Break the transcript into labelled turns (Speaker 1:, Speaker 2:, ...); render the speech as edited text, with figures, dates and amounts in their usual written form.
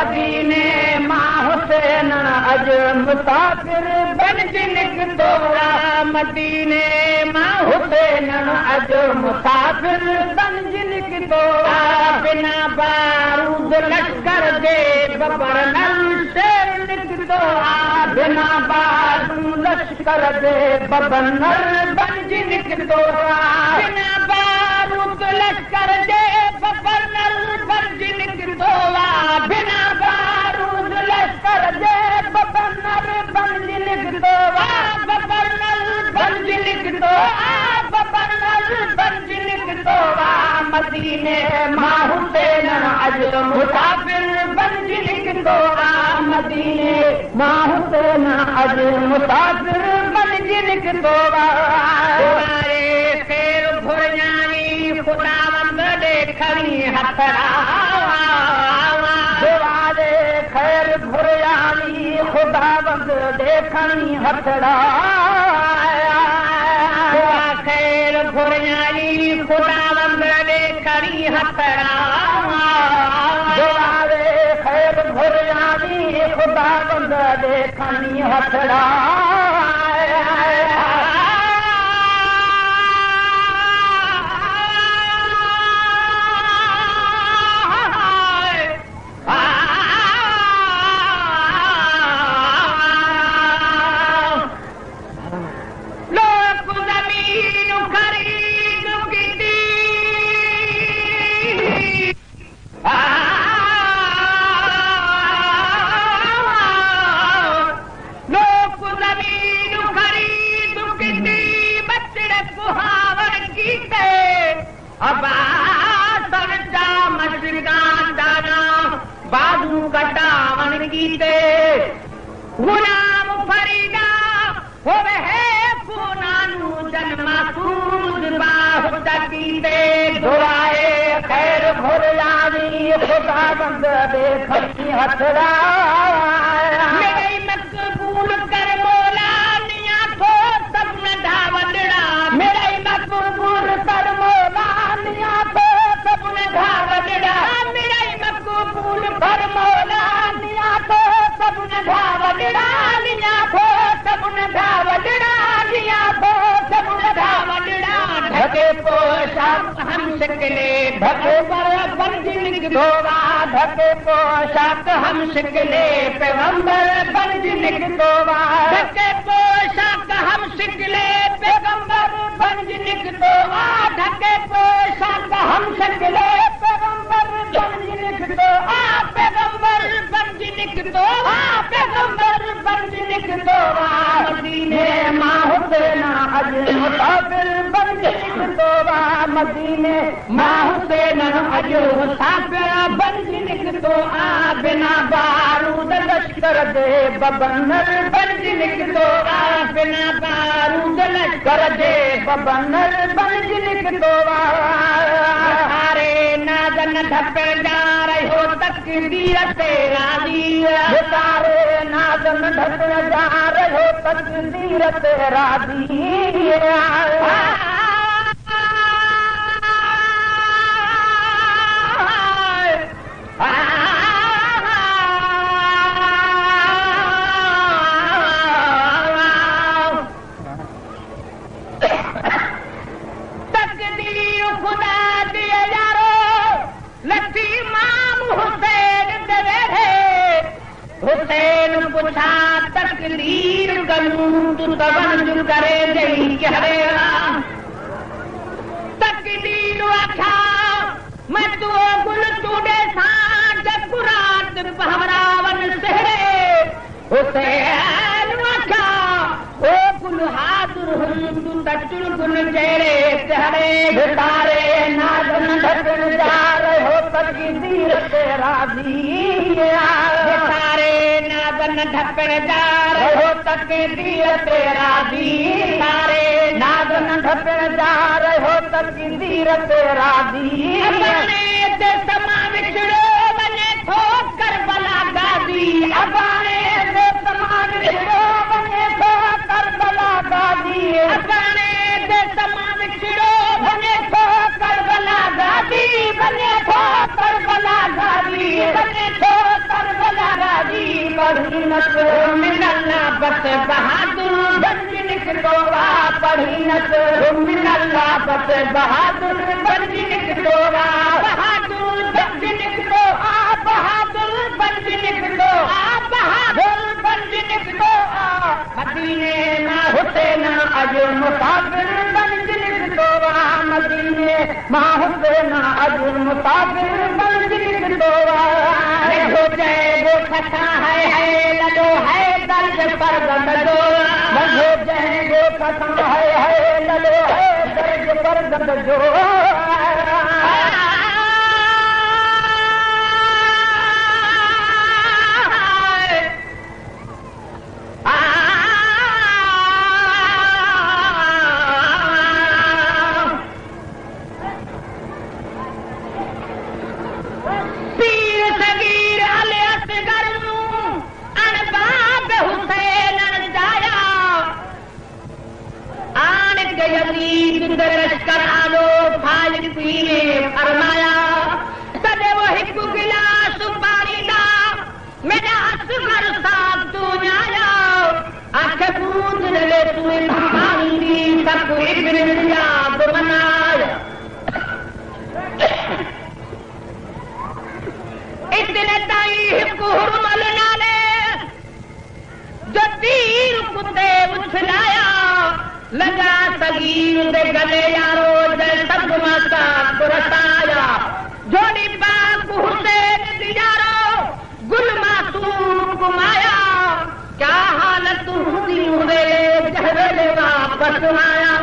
Speaker 1: मदीने मां हुसैन अज मुसाफिर बनजी निकतो मदीने मां हुसैन अज मुसाफिर बनजी निकतो बिना बारूद लश्कर जे बबर नल शेर निकतो बिना बारूद लश्कर जे बबर नल बनजी निकतो बिना बारूद लश्कर जे बबर नल बनजी निकतो बिना बारूद लश्कर जे बबर नल बनजी निकतो बबर नल बनजी निकतो बबर नल बनजी निकतो मदीने मां हुसैन अज मुसाफिर बनजी निकतो मदीने मां हुसैन अज मुसाफिर बनजी निकतो खैर घुरजानी खुदावंद देखणी हथड़ा खैर घुरजानी खुदावंद देखणी हथड़ा खैर घुरजानी खुदावंद देखणी हथड़ा खैर घुरजानी खुदावंद देखणी हथड़ा बाजू कटावन गीते गुलाम फरीदा होवे है पुनानु जन्मा सूद बाहुत गीते दुआए खैर घुरजानी खुदावंद देखणी हथड़ा मेरे मकबूल कर मौला निया थो सब नंढा वडड़ा मेरे मकबूल कर मौला निया थो सब नंढा वडड़ा मेरे मकबूल कर मौला निया थो सब नंढा वडड़ा निया थो सब नंढा वडड़ा निया थो सब नंढा वडड़ा ढके पोशाक हम शिकले ढके पर बनजी निकतो ढके पोशाक हम शिकले पैगंबर बनजी निकतो ढके पोशाक हम शिकले पैगंबर बनजी निकतो ढके पोशाक हम शिकले पैगंबर बनजी निकतो पैगंबर बनजी निकतो पैगंबर बनजी निकतो मदीने मां हुसैन अज मुसाफिर बनजी निकतो मदीने मां हुसैन अज मुसाफिर बनजी निकतो बिना बारूद लश्कर जे बबर नल बनजी निकतो बिना बारूद लश्कर जे बबर नल बनजी निकतो सारे नाज़न ढकण जा रहियो तकदीर ते राज़ी सारे नाज़न ढकण जा रहियो तकदीर ते राज़ी तकदीर खुदा दिए यारो लती माम हुसैन दे हुसैन पुछा तकदीर करूं तू तवज्जो करे जई करे तकदीर आखा मैं तू गुल तूडे साथ कुरात पहरावन सहरे हुसैन आखा ओ गुल हाजुर हुन तू तटुल गुल जेरे सहरे घटारे नाज़न ढकण जा रहियो तकदीर ते राज़ी घटारे नाज़न ढकण जा रहियो तकदीर ते राज़ी घटारे नाज़न ढकण जा रहियो तकदीर ते राज़ी अबाणे ते समा विछड़ो वञे थो करबला गाज़ी अबाणे ते समा विछड़ो वञे थो करबला गाज़ी अबाणे ते समा विछड़ो वञे थो करबला गाज़ी वञे थो करबला गाज़ी वञे थो करबला पढ़ी न तो मिलना बस बहादुर बंद निकलो पढ़ी न तो मिलना बस बहादुर बंद निकलो बहादुर बंद निकलो बहादुर बंद निकलो बहादुर बंद निकलो मदीने ना हुसैन अज मुसाफिर बंद निकलो मदीने मां हुसैन अज मुसाफिर बंद निकलो हो जाए वो खसा है ललो है दर्द पर गंदो हो जाए वो खसा है ललो है दर्द पर गंदो लश्कर आलो फालिक पीने फरमाया तदे वो हिक गिलास पानी दा मेरा असगर साथ तू आया आंख बूंद ले तू भांगी सब इब्न दिया बनाया इतने ताई हिक हुरमल नाले जो तीर कुत्ते उछलाया लगा सगीर दे गले यारो जय सदमा सा पुरसाया जोड़ी बाप हुसैन दियारो गुल मासूम कुमाया क्या हालत हुई हुए जहरे वापस आया